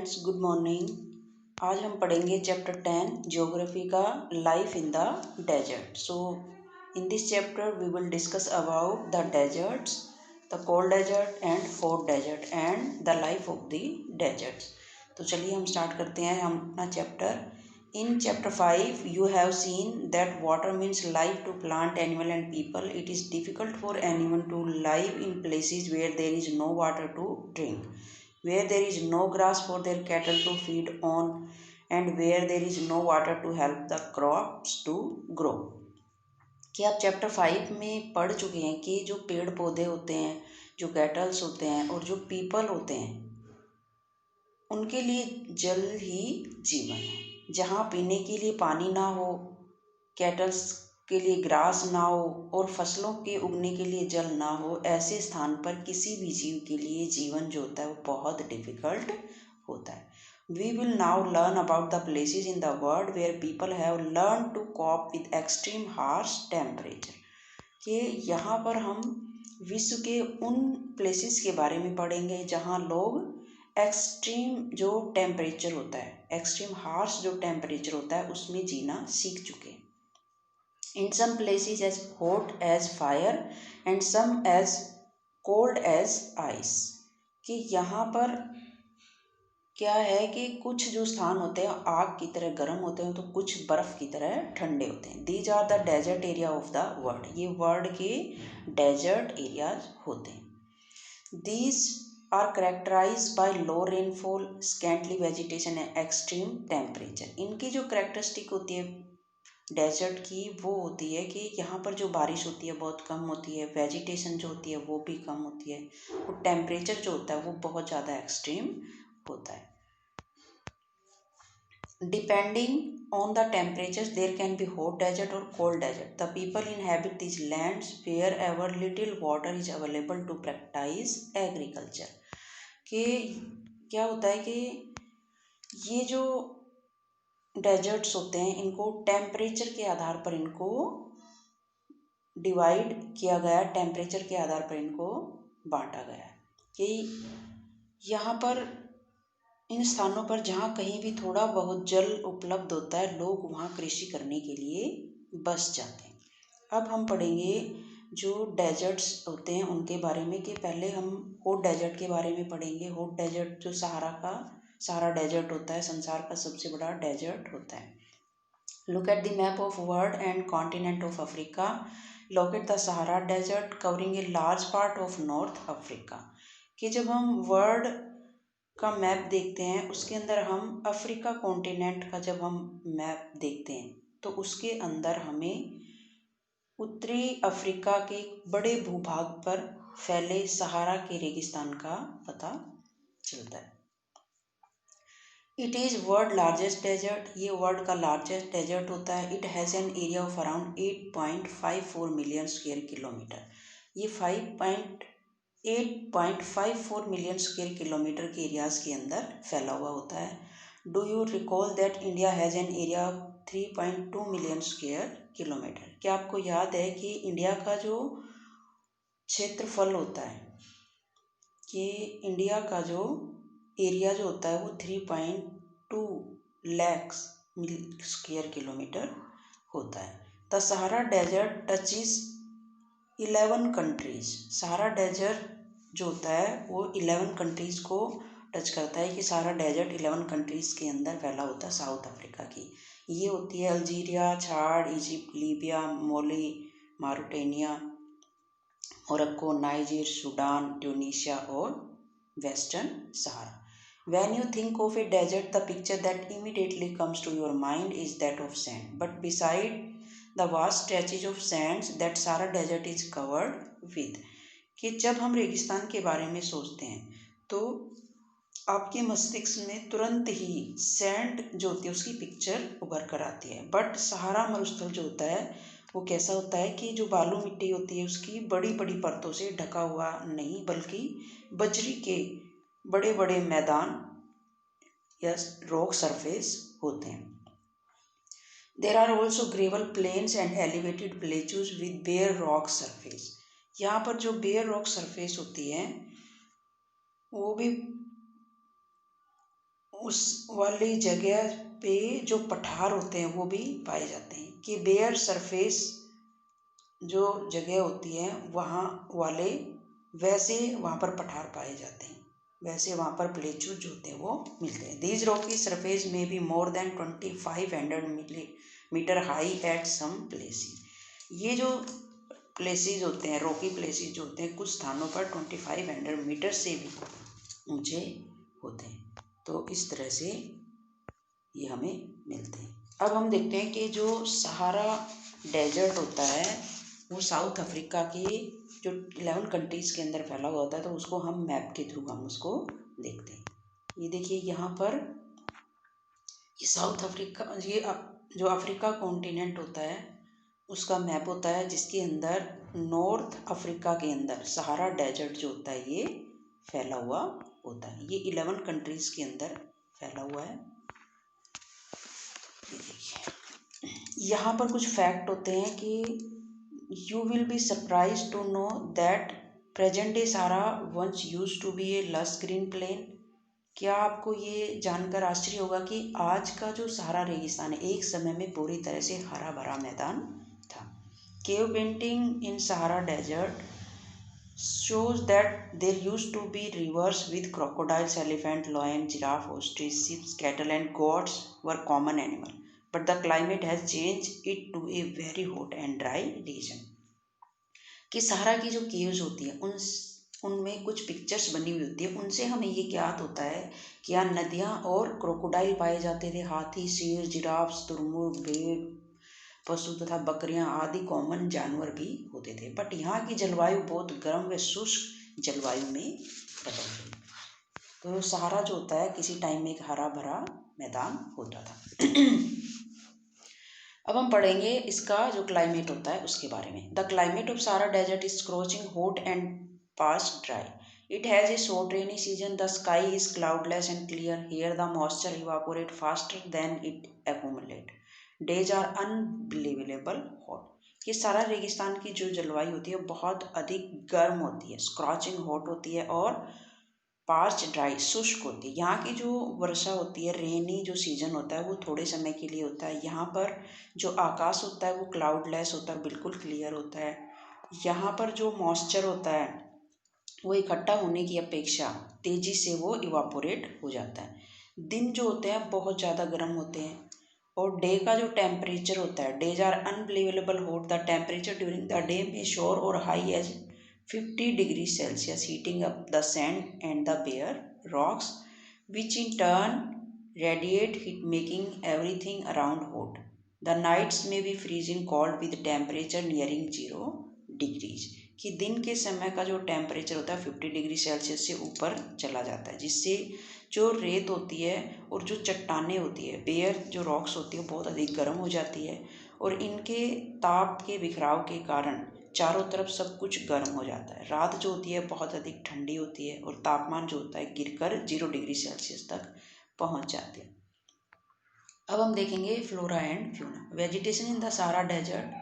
Friends, good morning. आज हम पढ़ेंगे चैप्टर 10 ज्योग्राफी का life in the desert. So in this chapter we will discuss about the deserts, the cold desert and hot desert and the life of the deserts. तो चलिए हम start करते हैं हम अपना chapter. In chapter 5, you have seen that water means life to plant, animal and people. It is difficult for anyone to live in places where there is no water to drink, where there is no grass for their cattle to feed on, and where there is no water to help the crops to grow. कि आप chapter 5 में पढ़ चुके हैं कि जो पेड़ पौधे होते हैं, जो कैटल्स होते हैं और जो पीपल होते हैं, उनके लिए जल ही जीवन है। जहाँ पीने के लिए पानी ना हो, कैटल्स के लिए ग्रास ना हो और फसलों के उगने के लिए जल ना हो, ऐसे स्थान पर किसी भी जीव के लिए जीवन जो होता है वो बहुत डिफिकल्ट होता है। We will now learn about the places in the world where people have learn to cope with extreme harsh temperature. कि यहाँ पर हम विश्व के उन प्लेसेस के बारे में पढ़ेंगे जहाँ लोग एक्सट्रीम जो टेम्परेचर होता है, एक्सट्रीम हार्श जो टेम्परेचर होता है उसमें जीना सीख चुके हैं। In some places as hot as fire and some as cold as ice. कि यहाँ पर क्या है कि कुछ जो स्थान होते हैं आग की तरह गर्म होते हैं, तो कुछ बर्फ़ की तरह ठंडे होते हैं। These are the desert area of the world. ये वर्ल्ड के डेजर्ट एरियाज होते हैं। These are characterized by low rainfall, scanty vegetation and extreme temperature. इनकी जो कैरेक्टरिस्टिक होती है डेजर्ट की वो होती है कि यहाँ पर जो बारिश होती है बहुत कम होती है, वेजिटेशन जो होती है वो भी कम होती है और टेम्परेचर जो होता है वो बहुत ज़्यादा एक्सट्रीम होता है। Depending on the temperatures, there can be hot desert or cold desert. The people inhabit these lands wherever little water is available to practice agriculture. कि क्या होता है कि ये जो डेजर्ट्स होते हैं इनको टेम्परेचर के आधार पर इनको डिवाइड किया गया, टेम्परेचर के आधार पर इनको बांटा गया कि यहाँ पर इन स्थानों पर जहाँ कहीं भी थोड़ा बहुत जल उपलब्ध होता है, लोग वहाँ कृषि करने के लिए बस जाते हैं। अब हम पढ़ेंगे जो डेजर्ट्स होते हैं उनके बारे में। कि पहले हम हॉट डेजर्ट के बारे में पढ़ेंगे। हॉट डेजर्ट जो सहारा डेजर्ट होता है, संसार का सबसे बड़ा डेजर्ट होता है। Look at the map of world and continent of Africa. Locate the Sahara desert covering a large part of north Africa. कि जब हम वर्ल्ड का मैप देखते हैं उसके अंदर हम अफ्रीका कॉन्टिनेंट का जब हम मैप देखते हैं तो उसके अंदर हमें उत्तरी अफ्रीका के बड़े भूभाग पर फैले सहारा के रेगिस्तान का पता चलता है। It is world largest desert. ये वर्ल्ड का लार्जेस्ट डेजर्ट होता है। It has an area of around 8.54 million square kilometre. ये 8.54 मिलियन स्क्वायर किलोमीटर के एरियाज़ के अंदर फैला हुआ होता है। Do you recall that India has an area of 3.2 million square kilometre. क्या आपको याद है कि इंडिया का जो क्षेत्रफल होता है, कि इंडिया का जो एरिया जो होता है वो 3.2 लाख स्क्वायर किलोमीटर होता है। The Sahara desert touches 11 countries. Sahara desert जो होता है वो 11 कंट्रीज़ को टच करता है। कि सहारा डेजर्ट 11 कंट्रीज़ के अंदर फैला होता है। साउथ अफ्रीका की ये होती है अल्जीरिया, छाड़, इजिप्ट, लीबिया, मोली, Mauritania, Morocco, niger, Sudan, Tunisia और western Sahara. When you think of a desert, the picture that immediately comes to your mind is that of sand. But beside the vast stretches of sands that Sahara Desert is covered with, कि जब हम रेगिस्तान के बारे में सोचते हैं तो आपके मस्तिष्क में तुरंत ही सैंड जो होती है उसकी पिक्चर उभर कर आती है। बट सहारा मरुस्थल जो होता है वो कैसा होता है कि जो बालू मिट्टी होती है उसकी बड़ी बड़ी परतों से ढका हुआ नहीं, बल्कि बजरी के बड़े बड़े मैदान या रॉक सरफेस होते हैं। There are also gravel plains and elevated plateaus with bare rock surface. यहाँ पर जो बेयर रॉक सरफेस होती है वो भी उस वाली जगह पे जो पठार होते हैं वो भी पाए जाते हैं। कि बेयर सरफेस जो जगह होती है वहाँ वाले वैसे वहाँ पर पठार पाए जाते हैं, वैसे वहाँ पर प्लेचू जो होते हैं वो मिलते हैं। These rocky surface may be more than 2500 metre high at some places. ये जो प्लेसेस होते हैं, रॉकी प्लेसेस जो होते हैं, कुछ स्थानों पर 2500 मीटर से भी ऊंचे होते हैं। तो इस तरह से ये हमें मिलते हैं। अब हम देखते हैं कि जो सहारा डेजर्ट होता है वो साउथ अफ्रीका के जो 11 कंट्रीज़ के अंदर फैला हुआ होता है। तो उसको हम मैप के थ्रू हम उसको देखते हैं। ये देखिए यहाँ पर ये साउथ अफ्रीका, ये जो अफ्रीका कॉन्टिनेंट होता है उसका मैप होता है, जिसके अंदर नॉर्थ अफ्रीका के अंदर सहारा डेजर्ट जो होता है ये फैला हुआ होता है। ये 11 कंट्रीज़ के अंदर फैला हुआ है। यहाँ पर कुछ फैक्ट होते हैं कि you will be surprise to know that present day Sahara once use to be a lush green plane. क्या आपको ये जानकर आश्चर्य होगा कि आज का जो सहारा रेगिस्तान है एक समय में पूरी तरह से हरा भरा मैदान था। Cave painting in Sahara desert shows that there used to be rivers with crocodiles, elephant, lion, giraffe, ostrich, sheep, cattle and goats were common animal, but the climate has changed it to a very hot and dry region। कि सहारा की जो caves होती है उनमें कुछ pictures बनी हुई होती है, उनसे हमें ये ज्ञात होता है कि यहाँ नदियाँ और क्रोकोडाइल पाए जाते थे, हाथी, शेर, जिराफ, तुरमुर्ग, भेड़, पशु तथा बकरियां आदि कॉमन जानवर भी होते थे। बट यहाँ की जलवायु बहुत गर्म व शुष्क जलवायु में बदल गई। तो सहारा जो होता है किसी टाइम में एक हरा भरा मैदान होता था। अब हम पढ़ेंगे इसका जो क्लाइमेट होता है उसके बारे में। The climate of Sahara desert is scorching hot and past dry. It has a short rainy season. The sky is cloudless and clear. Here the moisture evaporates faster than it accumulates. Days are unbelievable hot. ये सारा रेगिस्तान की जो जलवायु होती है बहुत अधिक गर्म होती है, स्क्रॉचिंग हॉट होती है और पार्च ड्राई शुष्क होती है। यहाँ की जो वर्षा होती है, रेनी जो सीजन होता है वो थोड़े समय के लिए होता है। यहाँ पर जो आकाश होता है वो क्लाउडलेस होता है, बिल्कुल क्लियर होता है। यहाँ पर जो मॉइस्चर होता है वो इकट्ठा होने की अपेक्षा तेज़ी से वो इवापोरेट हो जाता है। दिन जो होते हैं बहुत ज़्यादा गर्म होते हैं और डे का जो टेम्परेचर होता है, days are unbelievable hot. The temperature during the day may soar और high as 50 degree Celsius, heating up the sand and the bare rocks which in turn radiate heat making everything around hot. The nights may be freezing cold with temperature nearing 0 degrees. कि दिन के समय का जो temperature होता है 50 degree Celsius से ऊपर चला जाता है, जिससे जो रेत होती है और जो चट्टानें होती है, बेयर जो रॉक्स होती है बहुत अधिक गर्म हो जाती है और इनके ताप के बिखराव के कारण चारों तरफ सब कुछ गर्म हो जाता है। रात जो होती है बहुत अधिक ठंडी होती है और तापमान जो होता है गिरकर 0 डिग्री सेल्सियस तक पहुंच जाते हैं। अब हम देखेंगे flora and fauna. Vegetation in the Sahara desert